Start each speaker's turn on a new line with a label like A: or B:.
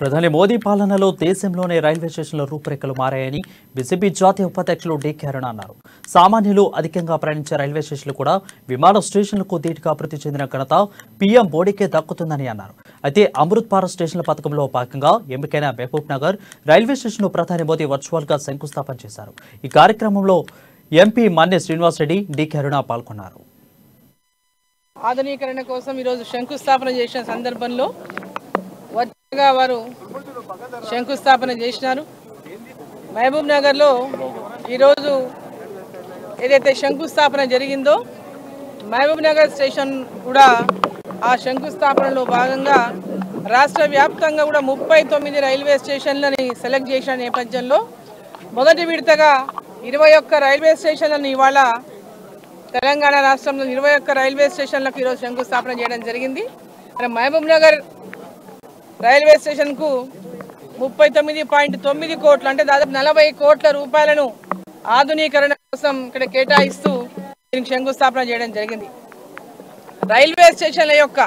A: ప్రధాని మోదీ పాలనలో దేశంలోనే రైల్వే స్టేషన్ల రూపురేఖలు మారాయని బీజేపీ జాతీయ ఉపాధ్యక్షులు డీకే అరుణ అన్నారు. సామాన్యులు అధికంగా ప్రయాణించే రైల్వే స్టేషన్లు కూడా విమాన స్టేషన్లకు ధీటుగా అభివృద్ధి చెందిన ఘనత పీఎం మోడీకే దక్కుతుందని అన్నారు. అయితే అమృత్ భారత్ స్టేషన్ల పథకంలో భాగంగా ఎంపికైన మహబూబ్ నగర్ రైల్వే స్టేషన్ను ప్రధాని మోదీ వర్చువల్గా శంకుస్థాపన చేశారు. ఈ కార్యక్రమంలో ఎంపీ మన్నె శ్రీనివాసరెడ్డి, డీకే అరుణ పాల్గొన్నారు.
B: ఆధునీకరణ కోసం ఈరోజు శంకుస్థాపన చేసిన సందర్భంలో వర్చువల్గా వారు శంకుస్థాపన చేసినారు. మహబూబ్ నగర్లో ఈరోజు ఏదైతే శంకుస్థాపన జరిగిందో మహబూబ్ నగర్ స్టేషన్ కూడా ఆ శంకుస్థాపనలో భాగంగా రాష్ట్ర వ్యాప్తంగా కూడా 39 రైల్వే స్టేషన్లని సెలెక్ట్ చేసిన నేపథ్యంలో మొదటి విడతగా 21 రైల్వే స్టేషన్లను ఇవాళ తెలంగాణ రాష్ట్రంలో 21 రైల్వే స్టేషన్లకు ఈరోజు శంకుస్థాపన చేయడం జరిగింది. మహబూబ్ నగర్ రైల్వే స్టేషన్కు 39.9 కోట్లు అంటే దాదాపు 40 కోట్ల రూపాయలను ఆధునీకరణ కోసం ఇక్కడ కేటాయిస్తూ దీనికి శంకుస్థాపన చేయడం జరిగింది. రైల్వే స్టేషన్ల యొక్క